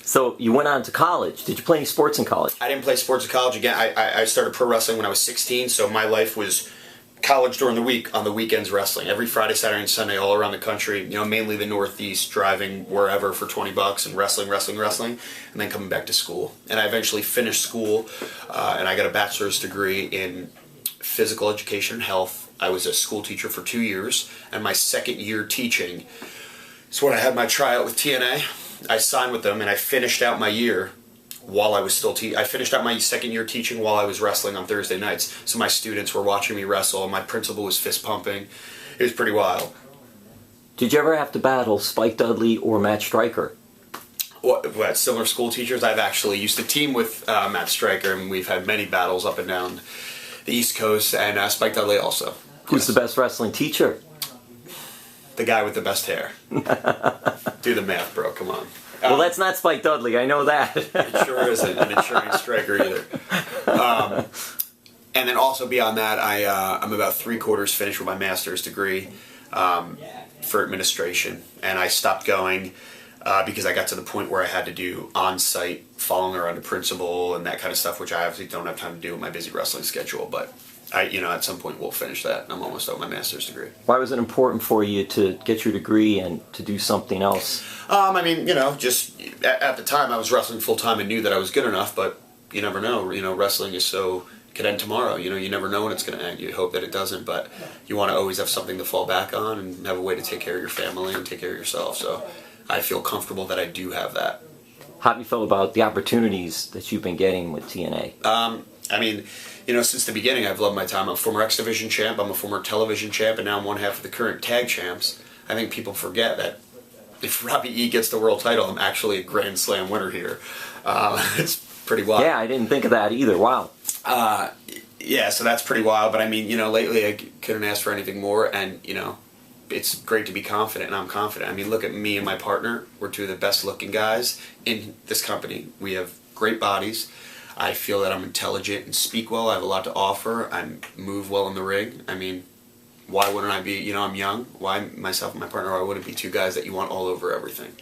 So you went on to college. Did you play any sports in college? I didn't play sports in college. Again, I started pro wrestling when I was 16, so my life was college during the week, on the weekends wrestling. Every Friday, Saturday, and Sunday all around the country, mainly the Northeast, driving wherever for $20 and wrestling, and then coming back to school. And I eventually finished school, and I got a bachelor's degree in physical education and health. I was a school teacher for 2 years, and my second year teaching is when I had my tryout with TNA. I signed with them, and I finished out my year while I was still I finished out my second year teaching while I was wrestling on Thursday nights. So my students were watching me wrestle, and my principal was fist pumping. It was pretty wild. Did you ever have to battle Spike Dudley or Matt Stryker? What, similar school teachers? I've actually used to team with Matt Stryker, and we've had many battles up and down the East Coast, and Spike Dudley also. Who's the best wrestling teacher? The guy with the best hair. Do the math, bro. Come on. Well, that's not Spike Dudley. I know that. It sure isn't, and it sure ain't Stryker either. And then also beyond that, I'm about 3/4 finished with my master's degree for administration, and I stopped going because I got to the point where I had to do on-site following around a principal and that kind of stuff, which I obviously don't have time to do with my busy wrestling schedule, but at some point we'll finish that. I'm almost done with my master's degree. Why was it important for you to get your degree and to do something else? Just at the time I was wrestling full time and knew that I was good enough, but you never know. Wrestling is it could end tomorrow. You never know when it's going to end. You hope that it doesn't, but you want to always have something to fall back on and have a way to take care of your family and take care of yourself. So I feel comfortable that I do have that. How do you feel about the opportunities that you've been getting with TNA? Since the beginning, I've loved my time. I'm a former X Division champ, I'm a former television champ, and now I'm one half of the current tag champs. I think people forget that if Robbie E gets the world title, I'm actually a Grand Slam winner here. It's pretty wild. Yeah, I didn't think of that either. Wow. So that's pretty wild. But lately I couldn't ask for anything more, and it's great to be confident, and I'm confident. Look at me and my partner. We're two of the best looking guys in this company. We have great bodies. I feel that I'm intelligent and speak well. I have a lot to offer. I move well in the ring. Why wouldn't I be, I'm young. Why myself and my partner, I wouldn't be two guys that you want all over everything.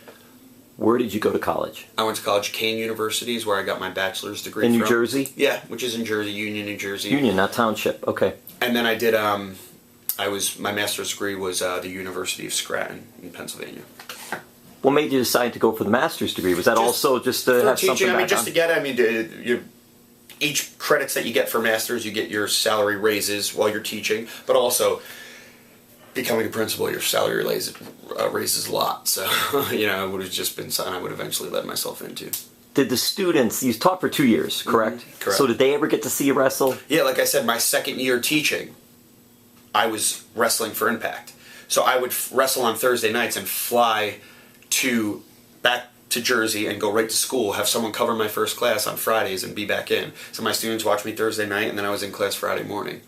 Where did you go to college? I went to college, Kane University is where I got my bachelor's degree in from. New Jersey? Yeah, which is in Jersey, Union, New Jersey. Union, not Township, okay. And then I did, my master's degree was the University of Scranton in Pennsylvania. What made you decide to go for the master's degree? Was that also just to have teaching, something back just on? to get, each credits that you get for master's, you get your salary raises while you're teaching, but also becoming a principal, your salary raises a lot. So, it would have just been something I would eventually let myself into. Did the students, you taught for 2 years, correct? Mm-hmm, correct. So did they ever get to see you wrestle? Yeah, like I said, my second year teaching, I was wrestling for Impact. So I would wrestle on Thursday nights and fly back to Jersey and go right to school, have someone cover my first class on Fridays and be back in. So my students watched me Thursday night, and then I was in class Friday morning.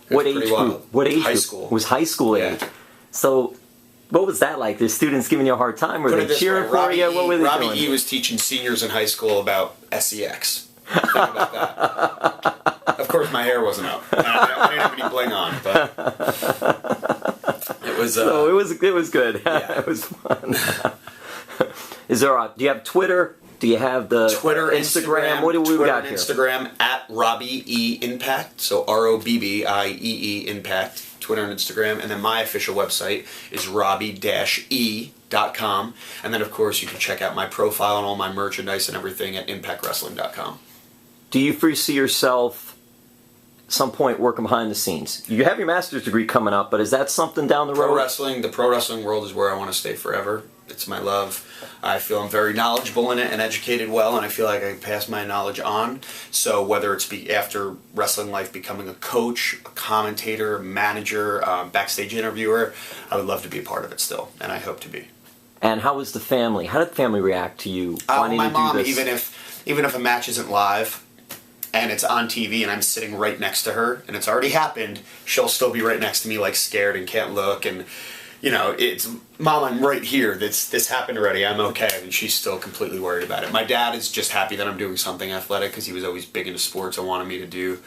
What age group? What age High group? school. It was high school age. So what was that like? The students giving you a hard time? Were they cheering for you? What were they doing? Robbie E was teaching seniors in high school about SEX. Think about that. Of course, my hair wasn't up. I didn't have any bling on, but it was. So it was good. Yeah. It was fun. Do you have Twitter? Do you have the Twitter, Instagram? What do we got here? Instagram at Robbie E Impact. So ROBBIEE Impact. Twitter and Instagram. And then my official website is robbie-e.com. And then, of course, you can check out my profile and all my merchandise and everything at impactwrestling.com. Do you foresee yourself at some point working behind the scenes? You have your master's degree coming up, but is that something down the road? The pro wrestling world is where I want to stay forever. It's my love. I feel I'm very knowledgeable in it and educated well, and I feel like I can pass my knowledge on. So whether it's after wrestling life, becoming a coach, a commentator, manager, backstage interviewer, I would love to be a part of it still, and I hope to be. And how was the family? How did the family react to you wanting my to do mom, this? even if a match isn't live and it's on TV and I'm sitting right next to her and it's already happened, she'll still be right next to me, like scared and can't look, and it's, Mom, I'm right here. This happened already. I'm okay. And she's still completely worried about it. My dad is just happy that I'm doing something athletic because he was always big into sports and wanted me to do,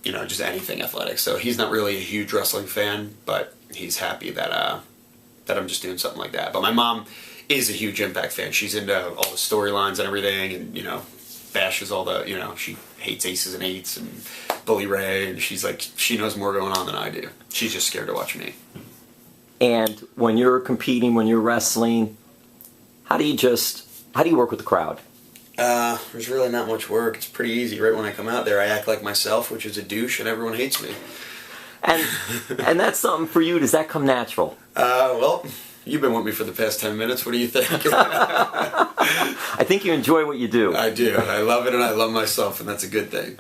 just anything athletic. So he's not really a huge wrestling fan, but he's happy that I'm just doing something like that. But my mom is a huge Impact fan. She's into all the storylines and everything, and you know, bashes all the, you know, she hates Aces and Eights and Bully Ray, and she's like, she knows more going on than I do. She's just scared to watch me. And when you're competing, when you're wrestling, how do you work with the crowd? There's really not much work. It's pretty easy. Right when I come out there, I act like myself, which is a douche, and everyone hates me. And that's something for you. Does that come natural? Well, you've been with me for the past 10 minutes. What do you think? I think you enjoy what you do. I do. I love it, and I love myself, and that's a good thing.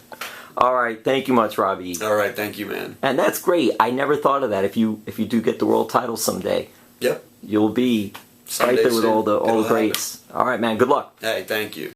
All right. Thank you much, Robbie. All right. Thank you, man. And that's great. I never thought of that. If you do get the world title someday, yep, you'll be someday right there with soon. all the It'll greats. All right, man. Good luck. Hey, thank you.